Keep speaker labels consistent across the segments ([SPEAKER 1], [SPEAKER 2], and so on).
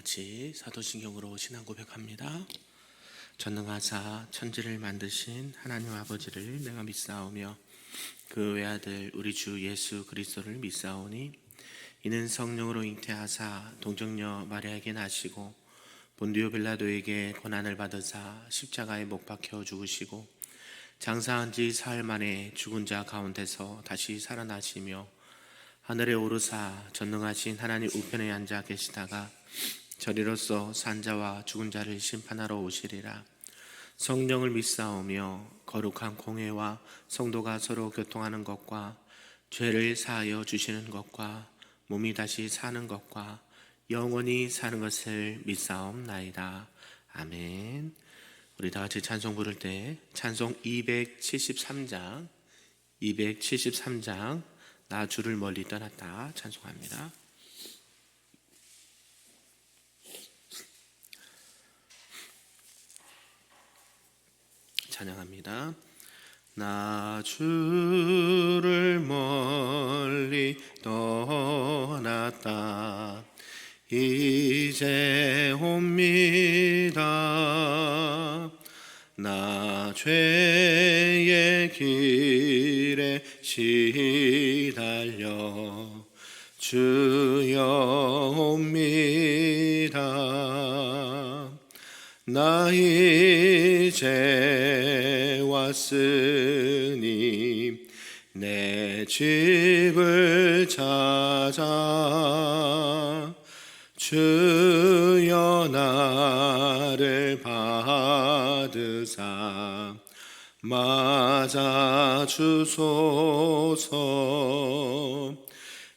[SPEAKER 1] 같이 사도신경으로 신앙 고백합니다. 전능하사 천지를 만드신 하나님 아버지를 내가 믿사오며 그 외아들 우리 주 예수 그리스도를 믿사오니 이는 성령으로 잉태하사 동정녀 마리아에게 나시고 본디오 빌라도에게 고난을 받으사 십자가에 못 박혀 죽으시고 장사한 지 사흘 만에 죽은 자 가운데서 다시 살아나시며 하늘에 오르사 전능하신 하나님 우편에 앉아 계시다가 저리로서 산 자와 죽은 자를 심판하러 오시리라. 성령을 믿사오며 거룩한 공회와 성도가 서로 교통하는 것과 죄를 사하여 주시는 것과 몸이 다시 사는 것과 영원히 사는 것을 믿사옵나이다. 아멘. 우리 다 같이 찬송 부를 때 찬송 273장 나 주를 멀리 떠났다 찬송합니다. 찬양합니다. 나 주를 멀리 떠났다 이제 옵니다. 나 죄의 길에 시달려 주여 옵니다. 나 이제 왔으니 내 집을 찾아 주여 나를 받으사 맞아 주소서.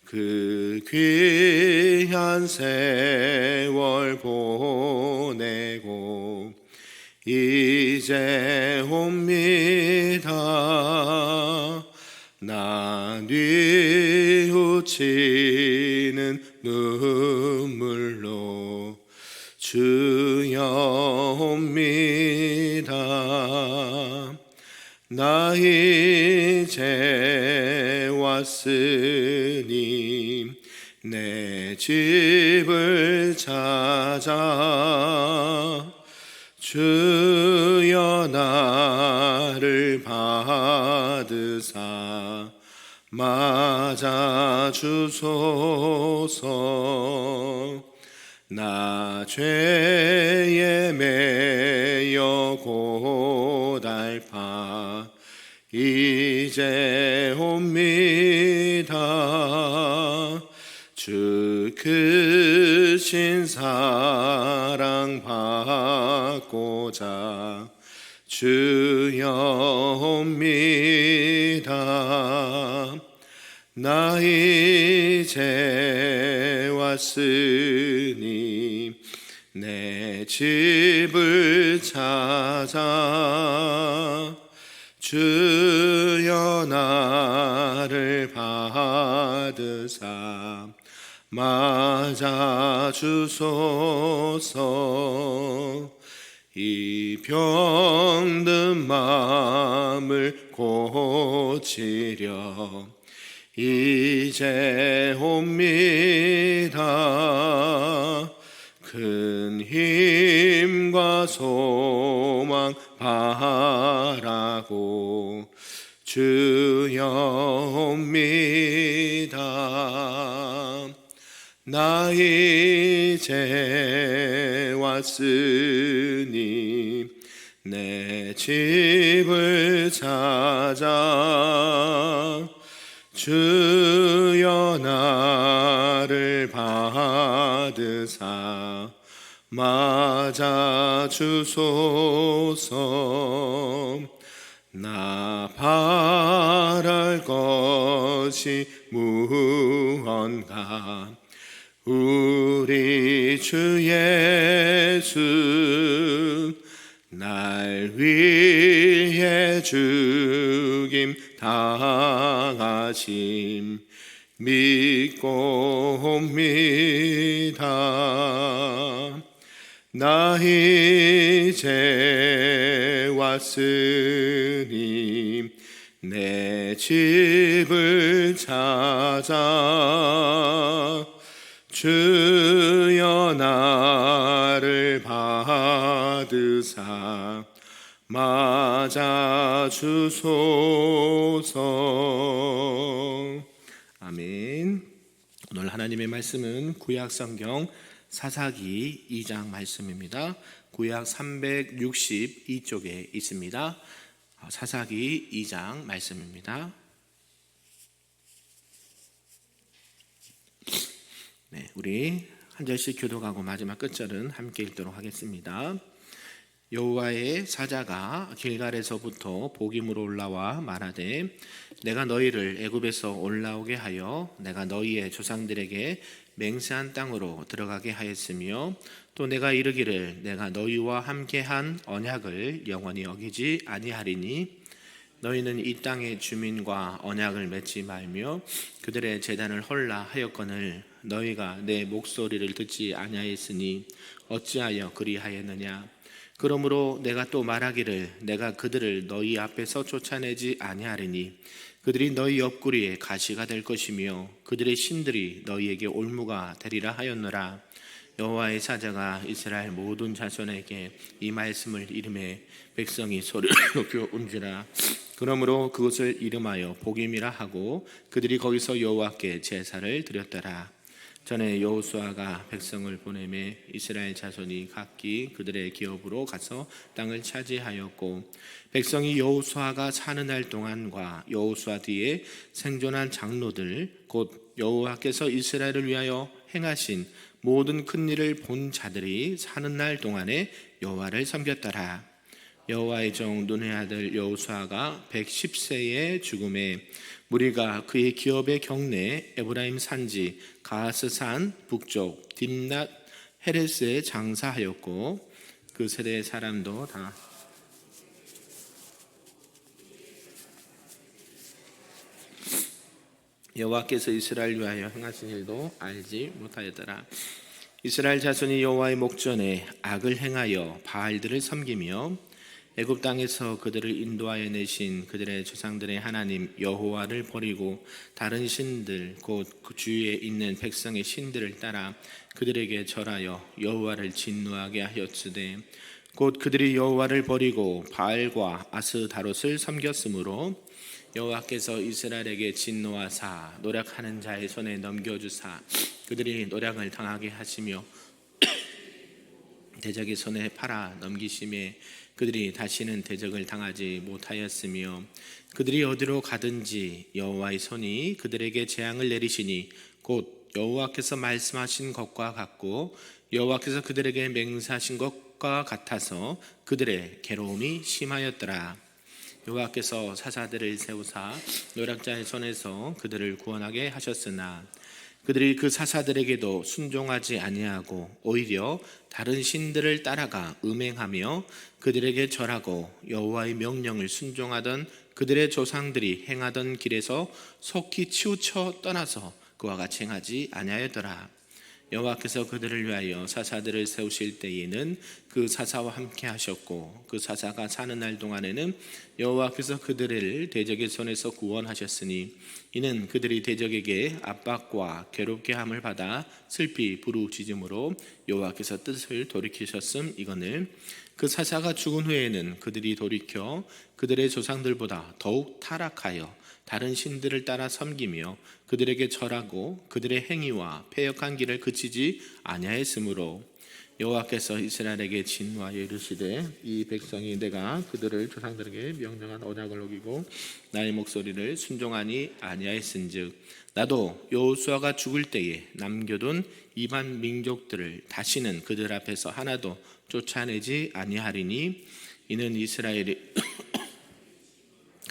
[SPEAKER 1] 그 귀한 세월 보내고 이제 옵니다. 나 뉘우치는 눈물로 주여 옵니다. 나 이제 왔으니 내 집을 찾아 주여 나를 받으사 맞아 주소서. 나 죄에 매여 고달파 이제 옵니다. 주 크신 사랑 받고자 주여 옵니다. 나 이제 왔으니 내 집을 찾아 주여 나를 받으사 맞아 주소서. 이 병든 마음을 고치려 이제 옵니다. 큰 힘과 소망 바라고 주여 옵니다. 나 이제 왔으니 내 집을 찾아 주여 나를 받으사 맞아 주소서. 나 바랄 것이 무언가 우리 주 예수 날 위해 죽임 당하심 믿고 옵니다. 나 이제 왔으니 내 집을 찾아 주여 나 나를 받으사 맞아 주소서. 아멘. 오늘 하나님의 말씀은 구약 성경 사사기 2장 말씀입니다. 구약 362쪽에 있습니다. 사사기 2장 말씀입니다. 네, 우리 한 절씩 교독하고 마지막 끝절은 함께 읽도록 하겠습니다. 여호와의 사자가 길갈에서부터 복임으로 올라와 말하되 내가 너희를 애굽에서 올라오게 하여 내가 너희의 조상들에게 맹세한 땅으로 들어가게 하였으며 또 내가 이르기를 내가 너희와 함께한 언약을 영원히 어기지 아니하리니 너희는 이 땅의 주민과 언약을 맺지 말며 그들의 제단을 헐라 하였거늘 너희가 내 목소리를 듣지 아니하였으니 어찌하여 그리하였느냐. 그러므로 내가 또 말하기를 내가 그들을 너희 앞에서 쫓아내지 아니하리니 그들이 너희 옆구리에 가시가 될 것이며 그들의 신들이 너희에게 올무가 되리라 하였노라. 여호와의 사자가 이스라엘 모든 자손에게 이 말씀을 이름해 백성이 소리를 높여 운지라. 그러므로 그것을 이름하여 복임이라 하고 그들이 거기서 여호와께 제사를 드렸더라. 전에 여호수아가 백성을 보내매 이스라엘 자손이 각기 그들의 기업으로 가서 땅을 차지하였고 백성이 여호수아가 사는 날 동안과 여호수아 뒤에 생존한 장로들 곧 여호와께서 이스라엘을 위하여 행하신 모든 큰 일을 본 자들이 사는 날 동안에 여호와를 섬겼더라. 여호와의 종 눈의 아들 여호수아가 110세의 죽음에 무리가 그의 기업의 경내 에브라임 산지 가스산 북쪽 딥낫 헤레스에 장사하였고 그 세대의 사람도 다 여호와께서 이스라엘 위하여 행하신 일도 알지 못하였더라. 이스라엘 자손이 여호와의 목전에 악을 행하여 바알들을 섬기며 애굽 땅에서 그들을 인도하여 내신 그들의 조상들의 하나님 여호와를 버리고 다른 신들 곧 그 주위에 있는 백성의 신들을 따라 그들에게 절하여 여호와를 진노하게 하였으되 곧 그들이 여호와를 버리고 바알과 아스다롯을 섬겼으므로 여호와께서 이스라엘에게 진노하사 노략하는 자의 손에 넘겨주사 그들이 노략을 당하게 하시며 대적의 손에 팔아 넘기심에 그들이 다시는 대적을 당하지 못하였으며 그들이 어디로 가든지 여호와의 손이 그들에게 재앙을 내리시니 곧 여호와께서 말씀하신 것과 같고 여호와께서 그들에게 맹세하신 것과 같아서 그들의 괴로움이 심하였더라. 여호와께서 사사들을 세우사 노략자의 손에서 그들을 구원하게 하셨으나 그들이 그 사사들에게도 순종하지 아니하고 오히려 다른 신들을 따라가 음행하며 그들에게 절하고 여호와의 명령을 순종하던 그들의 조상들이 행하던 길에서 속히 치우쳐 떠나서 그와 같이 행하지 아니하였더라. 여호와께서 그들을 위하여 사사들을 세우실 때에는 그 사사와 함께 하셨고 그 사사가 사는 날 동안에는 여호와께서 그들을 대적의 손에서 구원하셨으니 이는 그들이 대적에게 압박과 괴롭게 함을 받아 슬피 부르짖음으로 여호와께서 뜻을 돌이키셨음 이거늘 그 사사가 죽은 후에는 그들이 돌이켜 그들의 조상들보다 더욱 타락하여 다른 신들을 따라 섬기며 그들에게 절하고 그들의 행위와 패역한 길을 그치지 아니하였으므로 여호와께서 이스라엘에게 진노하여 이르시되 이 백성이 내가 그들을 조상들에게 명령한 언약을 어기고 나의 목소리를 순종하니 아니하였은즉 나도 여호수아가 죽을 때에 남겨둔 이방 민족들을 다시는 그들 앞에서 하나도 쫓아내지 아니하리니 이는 이스라엘이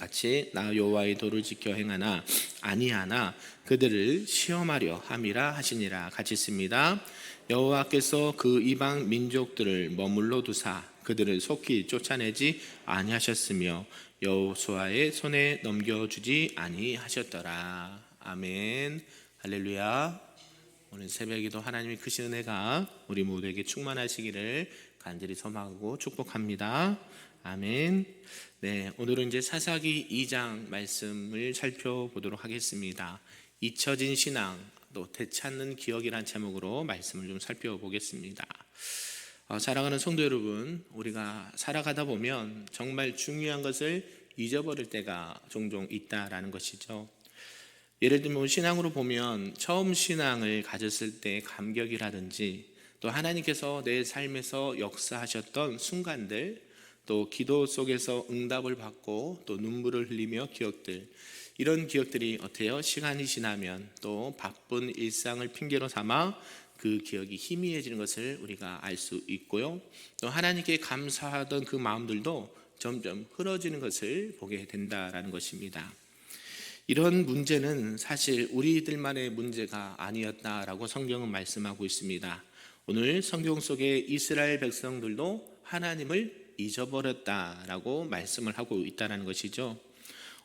[SPEAKER 1] 같이 나 여호와의 도를 지켜 행하나 아니하나 그들을 시험하려 함이라 하시니라. 같이 있습니다. 여호와께서 그 이방 민족들을 머물러 두사 그들을 속히 쫓아내지 아니하셨으며 여호수아의 손에 넘겨주지 아니하셨더라. 아멘. 할렐루야. 오늘 새벽에도 하나님의 크신 은혜가 우리 모두에게 충만하시기를 간절히 소망하고 축복합니다. 아멘. 네, 오늘은 이제 사사기 2장 말씀을 살펴보도록 하겠습니다. 잊혀진 신앙, 또 되찾는 기억이란 제목으로 말씀을 좀 살펴보겠습니다. 사랑하는 성도 여러분, 우리가 살아가다 보면 정말 중요한 것을 잊어버릴 때가 종종 있다라는 것이죠. 예를 들면 신앙으로 보면 처음 신앙을 가졌을 때의 감격이라든지, 또 하나님께서 내 삶에서 역사하셨던 순간들, 또 기도 속에서 응답을 받고 또 눈물을 흘리며 기억들, 이런 기억들이 어때요? 시간이 지나면 또 바쁜 일상을 핑계로 삼아 그 기억이 희미해지는 것을 우리가 알 수 있고요. 또 하나님께 감사하던 그 마음들도 점점 흐려지는 것을 보게 된다라는 것입니다. 이런 문제는 사실 우리들만의 문제가 아니었다라고 성경은 말씀하고 있습니다. 오늘 성경 속에 이스라엘 백성들도 하나님을 잊어버렸다라고 말씀을 하고 있다는 것이죠.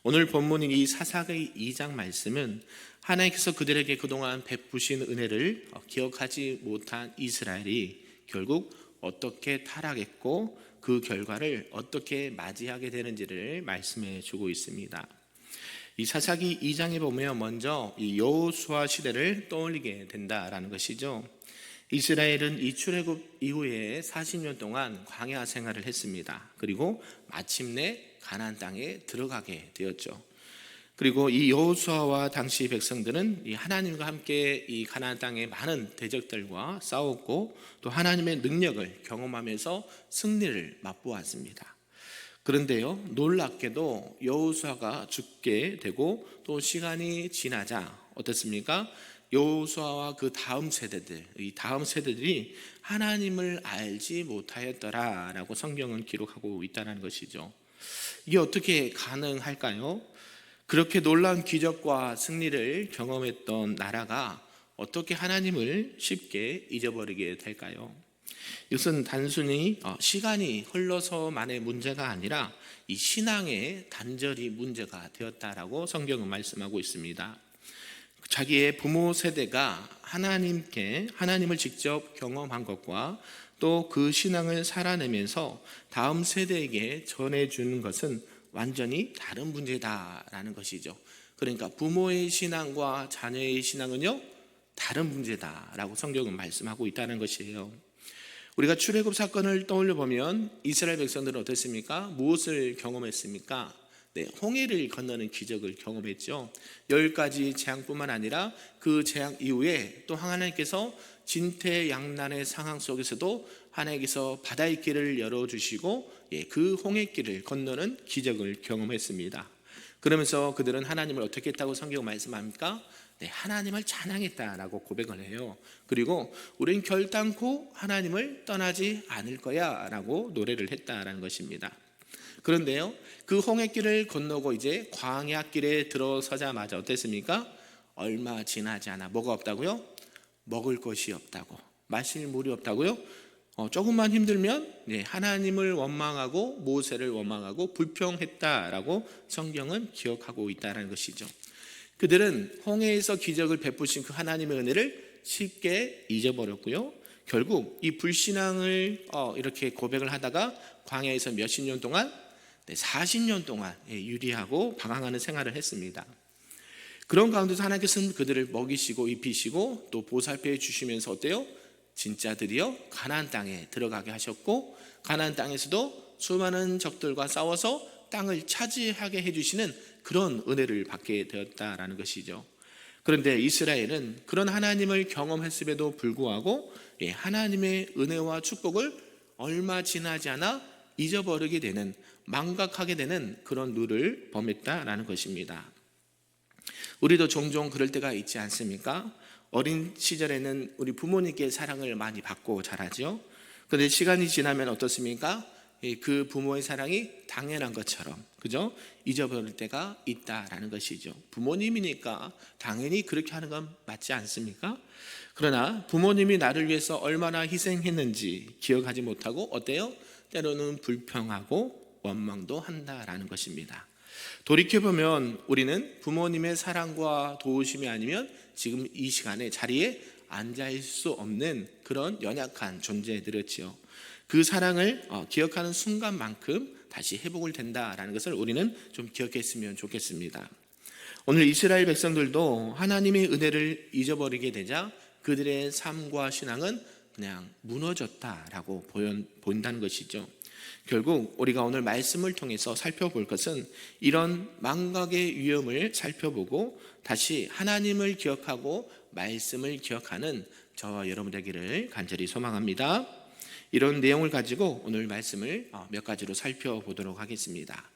[SPEAKER 1] 오늘 본문인 이 사사기 2장 말씀은 하나님께서 그들에게 그동안 베푸신 은혜를 기억하지 못한 이스라엘이 결국 어떻게 타락했고 그 결과를 어떻게 맞이하게 되는지를 말씀해 주고 있습니다. 이 사사기 2장에 보면 먼저 이 여호수아 시대를 떠올리게 된다라는 것이죠. 이스라엘은 이 출애굽 이후에 40년 동안 광야 생활을 했습니다. 그리고 마침내 가나안 땅에 들어가게 되었죠. 그리고 이 여호수아와 당시 백성들은 이 하나님과 함께 이 가나안 땅의 많은 대적들과 싸웠고 또 하나님의 능력을 경험하면서 승리를 맛보았습니다. 그런데요, 놀랍게도 여호수아가 죽게 되고 또 시간이 지나자 어떻습니까? 여호수아와 그 다음 세대들, 이 다음 세대들이 하나님을 알지 못하였더라라고 성경은 기록하고 있다는 것이죠. 이게 어떻게 가능할까요? 그렇게 놀라운 기적과 승리를 경험했던 나라가 어떻게 하나님을 쉽게 잊어버리게 될까요? 이것은 단순히 시간이 흘러서만의 문제가 아니라 이 신앙의 단절이 문제가 되었다라고 성경은 말씀하고 있습니다. 자기의 부모 세대가 하나님을 직접 경험한 것과 또 그 신앙을 살아내면서 다음 세대에게 전해주는 것은 완전히 다른 문제다라는 것이죠. 그러니까 부모의 신앙과 자녀의 신앙은요, 다른 문제다라고 성경은 말씀하고 있다는 것이에요. 우리가 출애굽 사건을 떠올려 보면 이스라엘 백성들은 어땠습니까? 무엇을 경험했습니까? 홍해를 건너는 기적을 경험했죠. 10가지 재앙뿐만 아니라 그 재앙 이후에 또 하나님께서 진퇴양난의 상황 속에서도 하나님께서 바다의 길을 열어주시고 그 홍해길을 건너는 기적을 경험했습니다. 그러면서 그들은 하나님을 어떻게 했다고 성경 말씀합니까? 하나님을 찬양했다라고 고백을 해요. 그리고 우린 결단코 하나님을 떠나지 않을 거야 라고 노래를 했다라는 것입니다. 그런데요, 그 홍해길을 건너고 이제 광야길에 들어서자마자 어땠습니까? 얼마 지나지 않아 뭐가 없다고요? 먹을 것이 없다고, 마실 물이 없다고요? 조금만 힘들면 하나님을 원망하고 모세를 원망하고 불평했다라고 성경은 기억하고 있다는 것이죠. 그들은 홍해에서 기적을 베푸신 그 하나님의 은혜를 쉽게 잊어버렸고요. 결국 이 불신앙을 이렇게 고백을 하다가 광야에서 몇십 년 동안 40년 동안 유리하고 방황하는 생활을 했습니다. 그런 가운데서 하나님께서는 그들을 먹이시고 입히시고 또 보살펴 주시면서 어때요? 진짜들이요 가나안 땅에 들어가게 하셨고, 가나안 땅에서도 수많은 적들과 싸워서 땅을 차지하게 해주시는 그런 은혜를 받게 되었다라는 것이죠. 그런데 이스라엘은 그런 하나님을 경험했음에도 불구하고 하나님의 은혜와 축복을 얼마 지나지 않아 잊어버리게 되는, 망각하게 되는 그런 누를 범했다라는 것입니다. 우리도 종종 그럴 때가 있지 않습니까? 어린 시절에는 우리 부모님께 사랑을 많이 받고 자라죠. 그런데 시간이 지나면 어떻습니까? 그 부모의 사랑이 당연한 것처럼, 그죠? 잊어버릴 때가 있다라는 것이죠. 부모님이니까 당연히 그렇게 하는 건 맞지 않습니까? 그러나 부모님이 나를 위해서 얼마나 희생했는지 기억하지 못하고 어때요? 때로는 불평하고 원망도 한다라는 것입니다. 돌이켜보면 우리는 부모님의 사랑과 도우심이 아니면 지금 이 시간에 자리에 앉아있을 수 없는 그런 연약한 존재들이었지요. 그 사랑을 기억하는 순간만큼 다시 회복을 된다라는 것을 우리는 좀 기억했으면 좋겠습니다. 오늘 이스라엘 백성들도 하나님의 은혜를 잊어버리게 되자 그들의 삶과 신앙은 그냥 무너졌다라고 보인다는 것이죠. 결국 우리가 오늘 말씀을 통해서 살펴볼 것은 이런 망각의 위험을 살펴보고 다시 하나님을 기억하고 말씀을 기억하는 저와 여러분 되기를 간절히 소망합니다. 이런 내용을 가지고 오늘 말씀을 몇 가지로 살펴보도록 하겠습니다.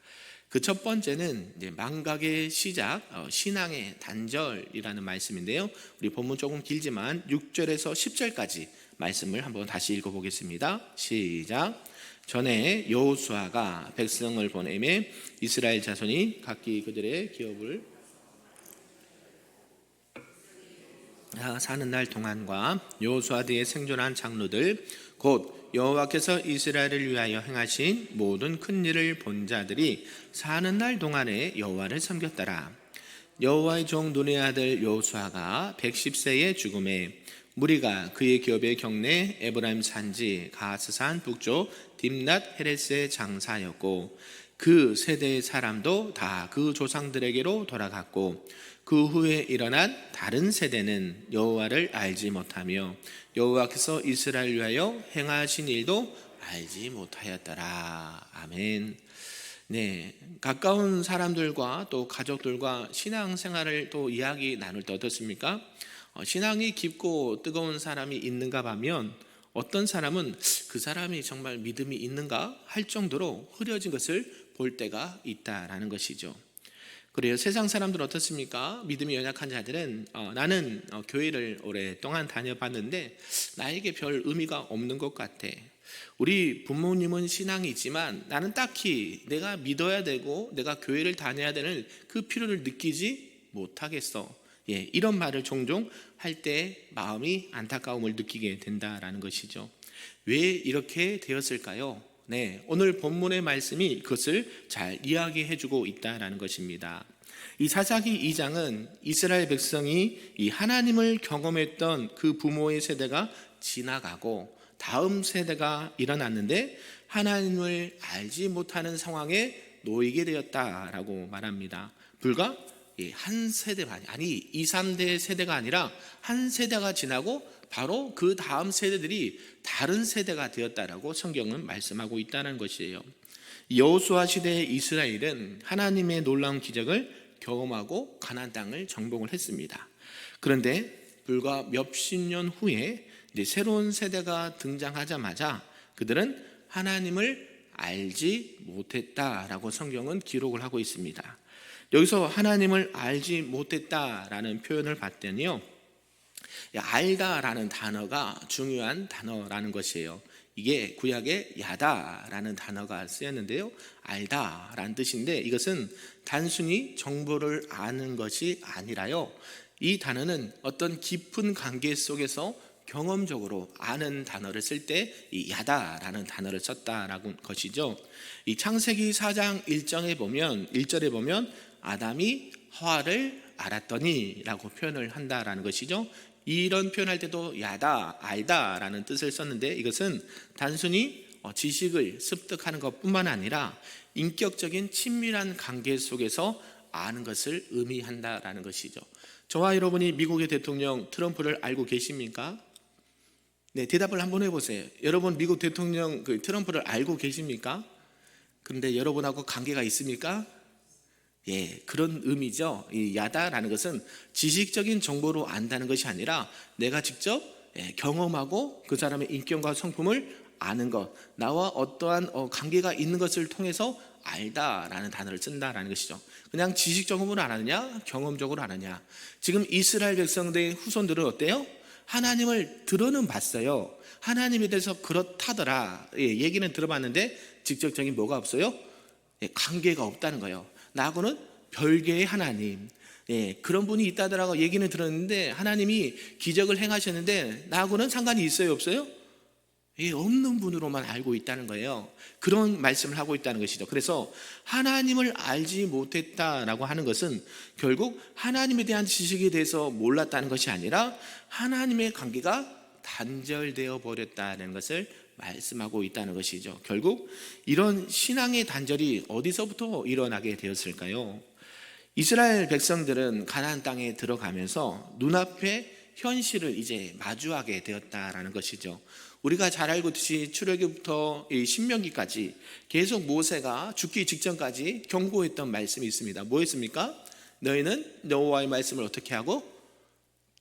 [SPEAKER 1] 그 첫 번째는 이제 망각의 시작, 신앙의 단절이라는 말씀인데요. 우리 본문 조금 길지만 6절에서 10절까지 말씀을 한번 다시 읽어보겠습니다. 시작. 전에 여호수아가 백성을 보내매 이스라엘 자손이 각기 그들의 기업을 사는 날 동안과 여호수아 뒤에 생존한 장로들 곧 여호와께서 이스라엘을 위하여 행하신 모든 큰 일을 본 자들이 사는 날 동안에 여호와를 섬겼더라. 여호와의 종 눈의 아들 여호수아가 110세에 죽음에 무리가 그의 기업의 경내 에브라임 산지 가스산 북쪽 딥낫 헤레스의 장사였고 그 세대의 사람도 다 그 조상들에게로 돌아갔고 그 후에 일어난 다른 세대는 여호와를 알지 못하며 여호와께서 이스라엘을 위하여 행하신 일도 알지 못하였더라. 아멘. 네, 가까운 사람들과 또 가족들과 신앙생활을 또 이야기 나눌 때 어떻습니까? 신앙이 깊고 뜨거운 사람이 있는가 하면 어떤 사람은 그 사람이 정말 믿음이 있는가 할 정도로 흐려진 것을 볼 때가 있다라는 것이죠. 그래요. 세상 사람들은 어떻습니까? 믿음이 연약한 자들은 나는 교회를 오랫동안 다녀봤는데 나에게 별 의미가 없는 것 같아. 우리 부모님은 신앙이 있지만 나는 딱히 내가 믿어야 되고 내가 교회를 다녀야 되는 그 필요를 느끼지 못하겠어. 이런 말을 종종 할 때 마음이 안타까움을 느끼게 된다라는 것이죠. 왜 이렇게 되었을까요? 네, 오늘 본문의 말씀이 그것을 잘 이야기해주고 있다라는 것입니다. 이 사사기 2장은 이스라엘 백성이 이 하나님을 경험했던 그 부모의 세대가 지나가고 다음 세대가 일어났는데 하나님을 알지 못하는 상황에 놓이게 되었다라고 말합니다. 불과 한 세대만이 아니 2, 3대 세대가 아니라 한 세대가 지나고 바로 그 다음 세대들이 다른 세대가 되었다라고 성경은 말씀하고 있다는 것이에요. 여호수아 시대의 이스라엘은 하나님의 놀라운 기적을 경험하고 가나안 땅을 정복을 했습니다. 그런데 불과 몇십 년 후에 이제 새로운 세대가 등장하자마자 그들은 하나님을 알지 못했다라고 성경은 기록을 하고 있습니다. 여기서 하나님을 알지 못했다라는 표현을 봤더니요, 알다라는 단어가 중요한 단어라는 것이에요. 이게 구약에 야다라는 단어가 쓰였는데요, 알다라는 뜻인데 이것은 단순히 정보를 아는 것이 아니라요, 이 단어는 어떤 깊은 관계 속에서 경험적으로 아는 단어를 쓸 때 이 야다라는 단어를 썼다라는 것이죠. 이 창세기 4장 1절에 보면 아담이 하와를 알았더니 라고 표현을 한다라는 것이죠. 이런 표현할 때도 야다, 알다라는 뜻을 썼는데 이것은 단순히 지식을 습득하는 것뿐만 아니라 인격적인 친밀한 관계 속에서 아는 것을 의미한다라는 것이죠. 저와 여러분이 미국의 대통령 트럼프를 알고 계십니까? 네, 대답을 한번 해보세요. 여러분 미국 대통령 트럼프를 알고 계십니까? 그런데 여러분하고 관계가 있습니까? 그런 의미죠. 이 야다라는 것은 지식적인 정보로 안다는 것이 아니라 내가 직접 경험하고 그 사람의 인격과 성품을 아는 것, 나와 어떠한 관계가 있는 것을 통해서 알다라는 단어를 쓴다라는 것이죠. 그냥 지식적으로 아느냐, 경험적으로 아느냐. 지금 이스라엘 백성들의 후손들은 어때요? 하나님을 들어는 봤어요. 하나님에 대해서 그렇다더라. 얘기는 들어봤는데 직접적인 뭐가 없어요? 관계가 없다는 거예요. 나하고는 별개의 하나님, 그런 분이 있다더라고 얘기는 들었는데 하나님이 기적을 행하셨는데 나하고는 상관이 있어요, 없어요? 없는 분으로만 알고 있다는 거예요. 그런 말씀을 하고 있다는 것이죠. 그래서 하나님을 알지 못했다라고 하는 것은 결국 하나님에 대한 지식에 대해서 몰랐다는 것이 아니라 하나님의 관계가 단절되어 버렸다는 것을 말씀하고 있다는 것이죠. 결국 이런 신앙의 단절이 어디서부터 일어나게 되었을까요? 이스라엘 백성들은 가나안 땅에 들어가면서 눈앞에 현실을 이제 마주하게 되었다라는 것이죠. 우리가 잘 알고 있듯이 출애굽부터 신명기까지 계속 모세가 죽기 직전까지 경고했던 말씀이 있습니다. 뭐였습니까? 너희는 여호와의 말씀을 어떻게 하고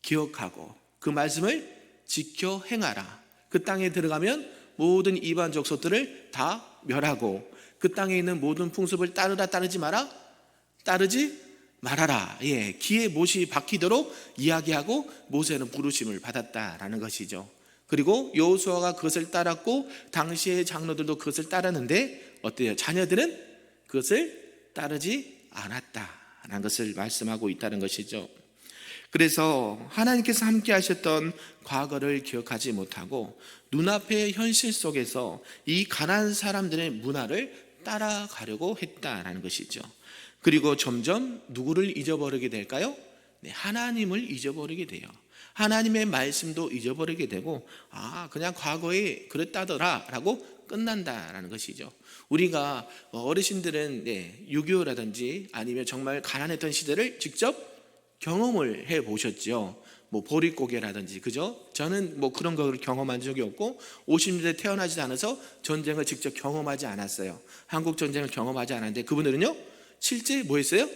[SPEAKER 1] 기억하고 그 말씀을 지켜 행하라. 그 땅에 들어가면 모든 이방 족속들을 다 멸하고 그 땅에 있는 모든 풍습을 따르라 따르지 마라 따르지 말아라. 기에 못이 박히도록 이야기하고 모세는 부르심을 받았다라는 것이죠. 그리고 여호수아가 그것을 따랐고 당시의 장로들도 그것을 따랐는데 어때요? 자녀들은 그것을 따르지 않았다라는 것을 말씀하고 있다는 것이죠. 그래서 하나님께서 함께 하셨던 과거를 기억하지 못하고 눈앞의 현실 속에서 이 가난한 사람들의 문화를 따라가려고 했다라는 것이죠. 그리고 점점 누구를 잊어버리게 될까요? 하나님을 잊어버리게 돼요. 하나님의 말씀도 잊어버리게 되고 그냥 과거에 그랬다더라 라고 끝난다라는 것이죠. 우리가 어르신들은 6.25라든지 아니면 정말 가난했던 시대를 직접 경험을 해 보셨죠. 보릿고개라든지, 그죠? 저는 그런 걸 경험한 적이 없고 50년대 태어나지 않아서 전쟁을 직접 경험하지 않았어요. 한국 전쟁을 경험하지 않았는데 그분들은요 실제 뭐 했어요?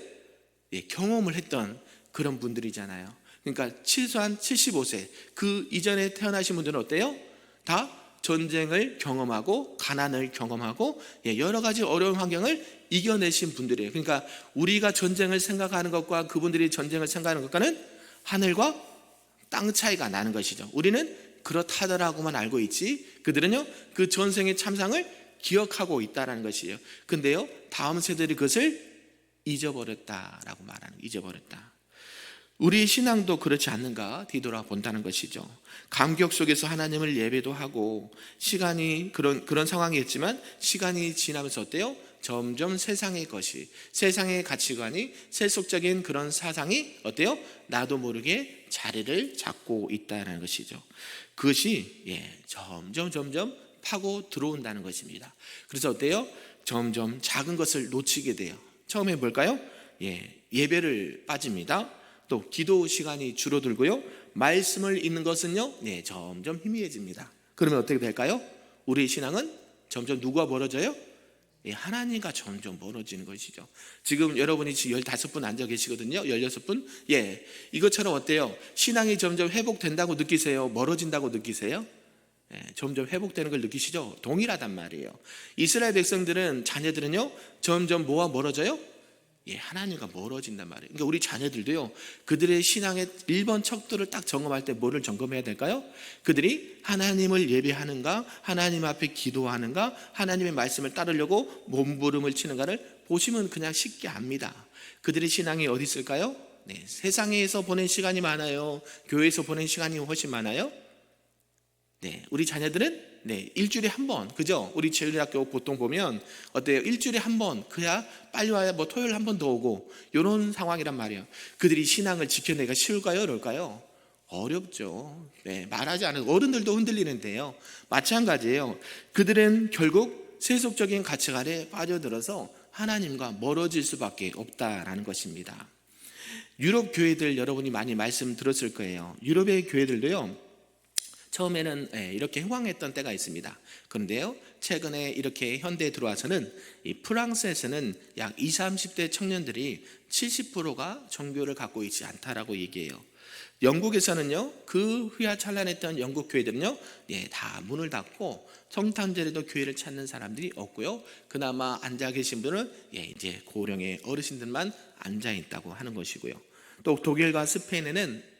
[SPEAKER 1] 경험을 했던 그런 분들이잖아요. 그러니까 최소한 75세 그 이전에 태어나신 분들은 어때요? 다 전쟁을 경험하고 가난을 경험하고 여러 가지 어려운 환경을 이겨내신 분들이에요. 그러니까 우리가 전쟁을 생각하는 것과 그분들이 전쟁을 생각하는 것과는 하늘과 땅 차이가 나는 것이죠. 우리는 그렇다더라고만 알고 있지 그들은요 그 전생의 참상을 기억하고 있다는 것이에요. 근데요 다음 세대들이 그것을 잊어버렸다라고 말하는, 잊어버렸다. 우리의 신앙도 그렇지 않는가 뒤돌아본다는 것이죠. 감격 속에서 하나님을 예배도 하고 시간이 그런 상황이었지만 시간이 지나면서 어때요? 점점 세상의 것이, 세상의 가치관이, 세속적인 그런 사상이 어때요? 나도 모르게 자리를 잡고 있다는 것이죠. 그것이 점점 파고 들어온다는 것입니다. 그래서 어때요? 점점 작은 것을 놓치게 돼요. 처음에 뭘까요? 예배를 빠집니다. 또 기도 시간이 줄어들고요. 말씀을 읽는 것은요 점점 희미해집니다. 그러면 어떻게 될까요? 우리의 신앙은 점점 누구와 멀어져요? 하나님과 점점 멀어지는 것이죠. 지금 여러분이 지금 15분 앉아 계시거든요. 16분. 이것처럼 어때요? 신앙이 점점 회복된다고 느끼세요? 멀어진다고 느끼세요? 점점 회복되는 걸 느끼시죠? 동일하단 말이에요. 이스라엘 백성들은, 자녀들은요 점점 뭐와 멀어져요? 하나님과 멀어진단 말이에요. 그러니까 우리 자녀들도요 그들의 신앙의 1번 척도를 딱 점검할 때 뭐를 점검해야 될까요? 그들이 하나님을 예배하는가, 하나님 앞에 기도하는가, 하나님의 말씀을 따르려고 몸부림을 치는가를 보시면 그냥 쉽게 압니다. 그들의 신앙이 어디 있을까요? 세상에서 보낸 시간이 많아요? 교회에서 보낸 시간이 훨씬 많아요? 우리 자녀들은 일주일에 한 번, 그죠? 우리 제일학교 보통 보면 어때요? 일주일에 한 번, 그야 빨리 와야 토요일 한 번 더 오고 이런 상황이란 말이에요. 그들이 신앙을 지켜내기가 쉬울까요? 어려울까요? 어렵죠. 말하지 않아도 어른들도 흔들리는데요. 마찬가지예요. 그들은 결국 세속적인 가치관에 빠져들어서 하나님과 멀어질 수밖에 없다라는 것입니다. 유럽 교회들 여러분이 많이 말씀 들었을 거예요. 유럽의 교회들도요 처음에는 이렇게 흥황했던 때가 있습니다. 그런데요 최근에 이렇게 현대에 들어와서는 이 프랑스에서는 약 20, 30대 청년들이 70%가 종교를 갖고 있지 않다라고 얘기해요. 영국에서는요 그 휘황찬란했던 영국 교회들은요 다 문을 닫고 성탄절에도 교회를 찾는 사람들이 없고요. 그나마 앉아 계신 분은 이제 고령의 어르신들만 앉아 있다고 하는 것이고요. 또 독일과 스페인에는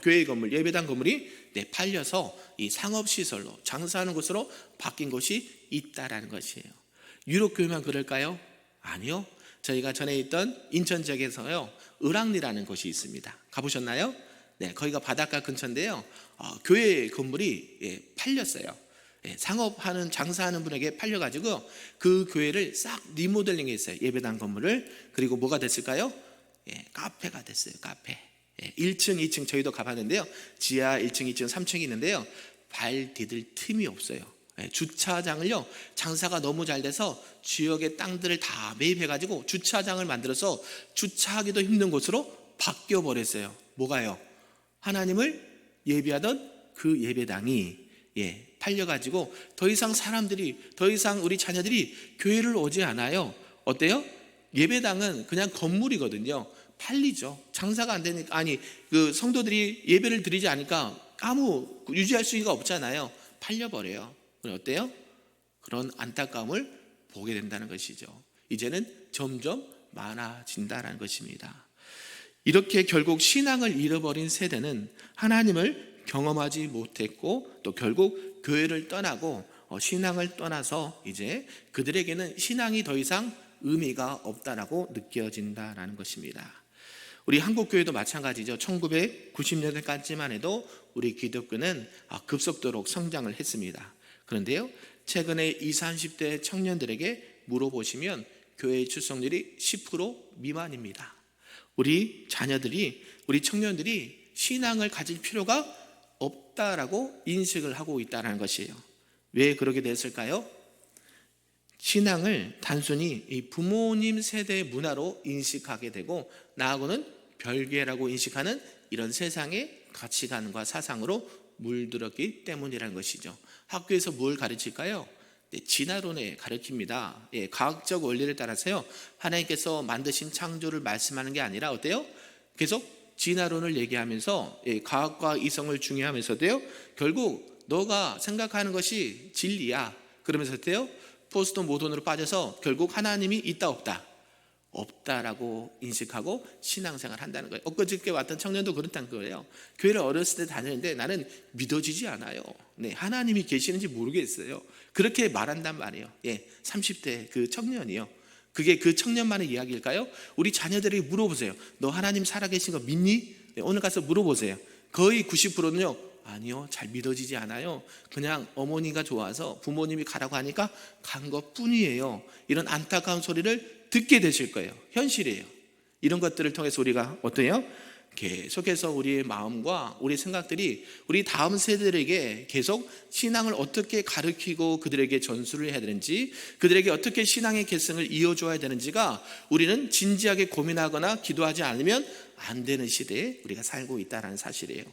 [SPEAKER 1] 교회 건물, 예배당 건물이 팔려서 이 상업시설로, 장사하는 곳으로 바뀐 곳이 있다라는 것이에요. 유럽 교회만 그럴까요? 아니요. 저희가 전에 있던 인천 지역에서요 을왕리라는 곳이 있습니다. 가보셨나요? 거기가 바닷가 근처인데요 교회 건물이 팔렸어요. 상업하는, 장사하는 분에게 팔려가지고 그 교회를 싹 리모델링 했어요. 예배당 건물을. 그리고 뭐가 됐을까요? 카페가 됐어요. 카페. 1층, 2층 저희도 가봤는데요. 지하 1층, 2층, 3층이 있는데요. 발 디딜 틈이 없어요. 주차장을요, 장사가 너무 잘 돼서 지역의 땅들을 다 매입해가지고 주차장을 만들어서 주차하기도 힘든 곳으로 바뀌어 버렸어요. 뭐가요? 하나님을 예배하던 그 예배당이 팔려가지고 더 이상 우리 자녀들이 교회를 오지 않아요. 어때요? 예배당은 그냥 건물이거든요. 팔리죠. 장사가 안 되니까, 그 성도들이 예배를 드리지 않으니까 아무 유지할 수가 없잖아요. 팔려버려요. 그럼 어때요? 그런 안타까움을 보게 된다는 것이죠. 이제는 점점 많아진다는 것입니다. 이렇게 결국 신앙을 잃어버린 세대는 하나님을 경험하지 못했고, 또 결국 교회를 떠나고 신앙을 떠나서 이제 그들에게는 신앙이 더 이상 의미가 없다라고 느껴진다라는 것입니다. 우리 한국교회도 마찬가지죠. 1990년대까지만 해도 우리 기독교는 급속도로 성장을 했습니다. 그런데요, 최근에 20, 30대 청년들에게 물어보시면 교회 출석률이 10% 미만입니다. 우리 자녀들이, 우리 청년들이 신앙을 가질 필요가 없다라고 인식을 하고 있다는 것이에요. 왜 그렇게 됐을까요? 신앙을 단순히 이 부모님 세대의 문화로 인식하게 되고, 나하고는 별개라고 인식하는 이런 세상의 가치관과 사상으로 물들었기 때문이라는 것이죠. 학교에서 뭘 가르칠까요? 진화론에 가르칩니다. 과학적 원리를 따라서요, 하나님께서 만드신 창조를 말씀하는 게 아니라 어때요? 계속 진화론을 얘기하면서 과학과 이성을 중요하면서도요, 결국 너가 생각하는 것이 진리야. 그러면서 어때요? 포스트 모던으로 빠져서 결국 하나님이 있다 없다? 없다라고 인식하고 신앙생활을 한다는 거예요. 엊그저께 왔던 청년도 그렇다는 거예요. 교회를 어렸을 때 다녔는데 나는 믿어지지 않아요. 하나님이 계시는지 모르겠어요. 그렇게 말한단 말이에요. 30대 그 청년이요. 그게 그 청년만의 이야기일까요? 우리 자녀들에게 물어보세요. 너 하나님 살아계신 거 믿니? 오늘 가서 물어보세요. 거의 90%는요. 아니요, 잘 믿어지지 않아요. 그냥 어머니가 좋아서 부모님이 가라고 하니까 간 것뿐이에요. 이런 안타까운 소리를 듣게 되실 거예요. 현실이에요. 이런 것들을 통해서 우리가 어때요? 계속해서 우리의 마음과 우리 생각들이 우리 다음 세대들에게 계속 신앙을 어떻게 가르치고 그들에게 전수를 해야 되는지, 그들에게 어떻게 신앙의 계승을 이어줘야 되는지가 우리는 진지하게 고민하거나 기도하지 않으면 안 되는 시대에 우리가 살고 있다는 사실이에요.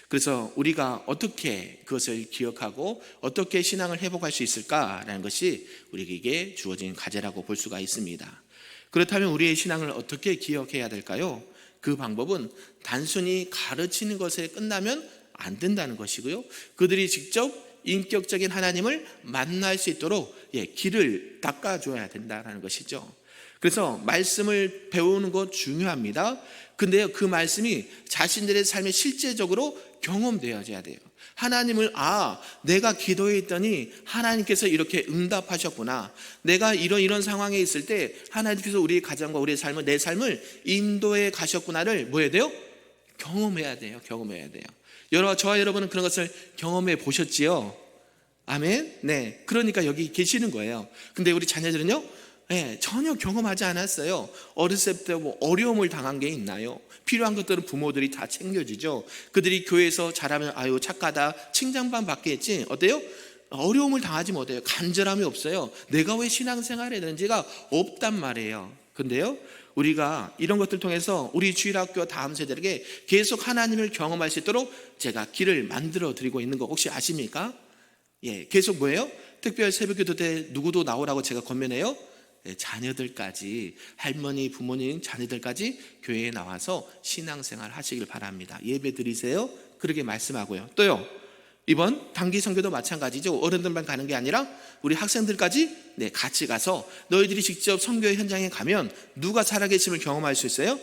[SPEAKER 1] 그래서 우리가 어떻게 그것을 기억하고 어떻게 신앙을 회복할 수 있을까라는 것이 우리에게 주어진 과제라고 볼 수가 있습니다. 그렇다면 우리의 신앙을 어떻게 기억해야 될까요? 그 방법은 단순히 가르치는 것에 끝나면 안 된다는 것이고요, 그들이 직접 인격적인 하나님을 만날 수 있도록 길을 닦아줘야 된다는 것이죠. 그래서 말씀을 배우는 것 중요합니다. 근데요, 그 말씀이 자신들의 삶에 실제적으로 경험되어져야 돼요. 하나님을, 내가 기도했더니 하나님께서 이렇게 응답하셨구나. 내가 이런 상황에 있을 때 하나님께서 우리 가정과 우리의 삶을, 내 삶을 인도해 가셨구나를 뭐 해야 돼요? 경험해야 돼요. 경험해야 돼요. 저와 여러분은 그런 것을 경험해 보셨지요? 아멘? 네. 그러니까 여기 계시는 거예요. 근데 우리 자녀들은요? 전혀 경험하지 않았어요. 어렸을 때 뭐 어려움을 당한 게 있나요? 필요한 것들은 부모들이 다 챙겨주죠. 그들이 교회에서 자라면 아유 착하다 칭찬만 받겠지. 어때요? 어려움을 당하지 못해요. 간절함이 없어요. 내가 왜 신앙생활을 해야 되는지가 없단 말이에요. 근데요, 우리가 이런 것들 통해서 우리 주일학교 다음 세대에게 계속 하나님을 경험할 수 있도록 제가 길을 만들어 드리고 있는 거 혹시 아십니까? 계속 뭐예요? 특별 새벽기도 때 누구도 나오라고 제가 권면해요? 자녀들까지, 할머니, 부모님, 자녀들까지 교회에 나와서 신앙생활 하시길 바랍니다. 예배 드리세요. 그렇게 말씀하고요. 또요, 이번 단기 선교도 마찬가지죠. 어른들만 가는 게 아니라 우리 학생들까지 같이 가서 너희들이 직접 선교 현장에 가면 누가 살아계심을 경험할 수 있어요?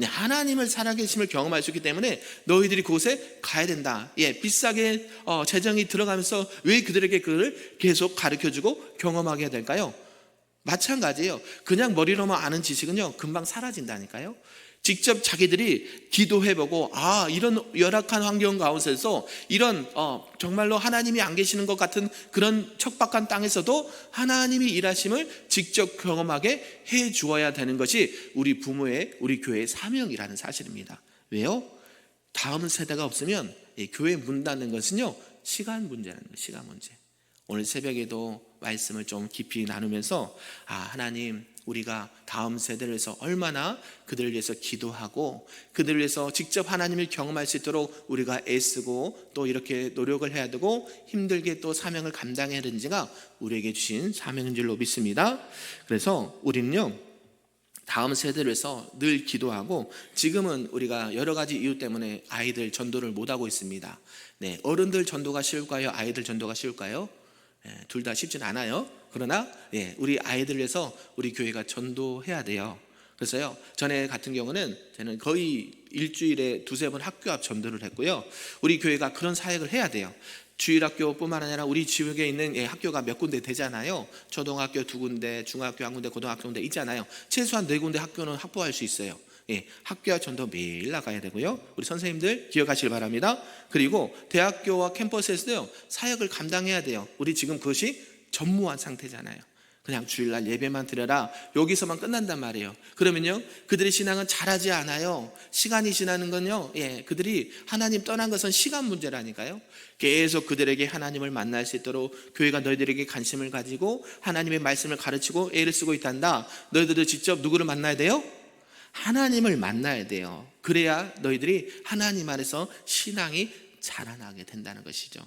[SPEAKER 1] 하나님을 살아계심을 경험할 수 있기 때문에 너희들이 그곳에 가야 된다. 비싸게 재정이 들어가면서 왜 그들에게 그걸 계속 가르쳐주고 경험하게 해야 될까요? 마찬가지예요. 그냥 머리로만 아는 지식은요, 금방 사라진다니까요. 직접 자기들이 기도해보고 이런 열악한 환경 가운데서 이런 정말로 하나님이 안 계시는 것 같은 그런 척박한 땅에서도 하나님이 일하심을 직접 경험하게 해 주어야 되는 것이 우리 부모의, 우리 교회의 사명이라는 사실입니다. 왜요? 다음 세대가 없으면 교회 문 닫는 것은요, 시간 문제라는 거예요. 시간 문제. 오늘 새벽에도 말씀을 좀 깊이 나누면서 하나님, 우리가 다음 세대를 위해서 얼마나 그들을 위해서 기도하고 그들을 위해서 직접 하나님을 경험할 수 있도록 우리가 애쓰고 또 이렇게 노력을 해야 되고 힘들게 또 사명을 감당해야 되는지가 우리에게 주신 사명인 줄로 믿습니다. 그래서 우리는요, 다음 세대를 위해서 늘 기도하고, 지금은 우리가 여러 가지 이유 때문에 아이들 전도를 못하고 있습니다. 네, 어른들 전도가 쉬울까요? 아이들 전도가 쉬울까요? 둘 다 쉽진 않아요. 그러나 우리 아이들 위해서 우리 교회가 전도해야 돼요. 그래서요, 전에 같은 경우는 저는 거의 일주일에 2-3번 학교 앞 전도를 했고요. 우리 교회가 그런 사역을 해야 돼요. 주일학교뿐만 아니라 우리 지역에 있는 학교가 몇 군데 되잖아요. 초등학교 2군데, 중학교 1군데, 고등학교 1군데 있잖아요. 최소한 4군데 학교는 확보할 수 있어요. 학교 전도 매일 나가야 되고요. 우리 선생님들 기억하시길 바랍니다. 그리고 대학교와 캠퍼스에서도요, 사역을 감당해야 돼요. 우리 지금 그것이 전무한 상태잖아요. 그냥 주일날 예배만 드려라, 여기서만 끝난단 말이에요. 그러면요, 그들의 신앙은 자라지 않아요. 시간이 지나는 건요, 그들이 하나님 떠난 것은 시간 문제라니까요. 계속 그들에게 하나님을 만날 수 있도록 교회가 너희들에게 관심을 가지고 하나님의 말씀을 가르치고 애를 쓰고 있단다. 너희들도 직접 누구를 만나야 돼요? 하나님을 만나야 돼요. 그래야 너희들이 하나님 안에서 신앙이 자라나게 된다는 것이죠.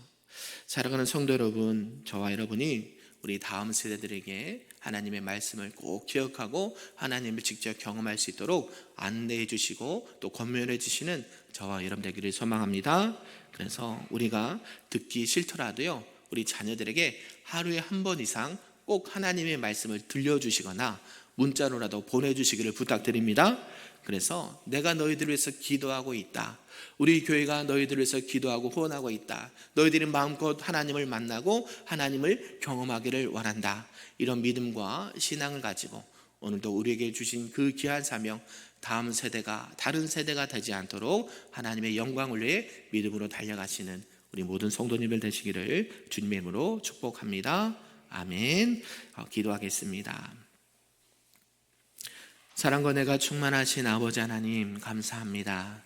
[SPEAKER 1] 사랑하는 성도 여러분, 저와 여러분이 우리 다음 세대들에게 하나님의 말씀을 꼭 기억하고 하나님을 직접 경험할 수 있도록 안내해 주시고 또 권면해 주시는 저와 여러분 되기를 소망합니다. 그래서 우리가 듣기 싫더라도요, 우리 자녀들에게 하루에 1번 이상 꼭 하나님의 말씀을 들려주시거나 문자로라도 보내주시기를 부탁드립니다. 그래서 내가 너희들을 위해서 기도하고 있다, 우리 교회가 너희들을 위해서 기도하고 후원하고 있다, 너희들이 마음껏 하나님을 만나고 하나님을 경험하기를 원한다, 이런 믿음과 신앙을 가지고 오늘도 우리에게 주신 그 귀한 사명, 다음 세대가 다른 세대가 되지 않도록 하나님의 영광을 위해 믿음으로 달려가시는 우리 모든 성도님들 되시기를 주님의 이름으로 축복합니다. 아멘. 기도하겠습니다. 사랑과 은혜가 충만하신 아버지 하나님, 감사합니다.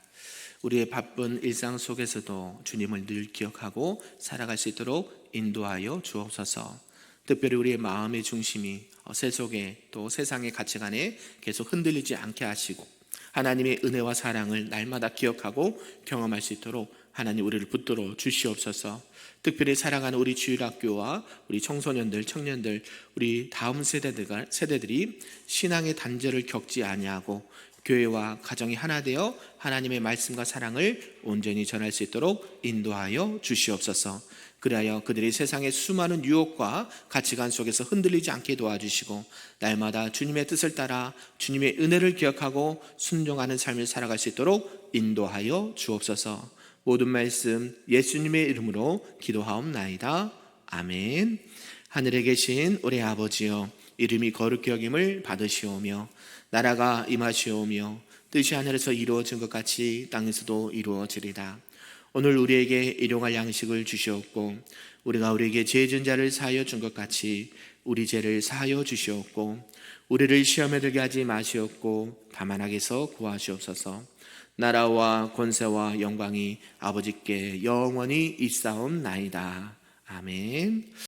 [SPEAKER 1] 우리의 바쁜 일상 속에서도 주님을 늘 기억하고 살아갈 수 있도록 인도하여 주옵소서. 특별히 우리의 마음의 중심이 세속에 또 세상의 가치관에 계속 흔들리지 않게 하시고 하나님의 은혜와 사랑을 날마다 기억하고 경험할 수 있도록 하나님 우리를 붙들어 주시옵소서. 특별히 사랑하는 우리 주일학교와 우리 청소년들, 청년들, 우리 다음 세대들이 신앙의 단절을 겪지 아니하고 교회와 가정이 하나 되어 하나님의 말씀과 사랑을 온전히 전할 수 있도록 인도하여 주시옵소서. 그리하여 그들이 세상의 수많은 유혹과 가치관 속에서 흔들리지 않게 도와주시고 날마다 주님의 뜻을 따라 주님의 은혜를 기억하고 순종하는 삶을 살아갈 수 있도록 인도하여 주옵소서. 모든 말씀 예수님의 이름으로 기도하옵나이다. 아멘. 하늘에 계신 우리 아버지여, 이름이 거룩히 여김을 받으시오며 나라가 임하시오며 뜻이 하늘에서 이루어진 것 같이 땅에서도 이루어지리다. 오늘 우리에게 일용할 양식을 주시옵고 우리가 우리에게 죄 지은 자를 사하여 준 것 같이 우리 죄를 사하여 주시옵고 우리를 시험에 들게 하지 마시옵고 다만 악에서 구하시옵소서. 나라와 권세와 영광이 아버지께 영원히 있사옵나이다. 아멘.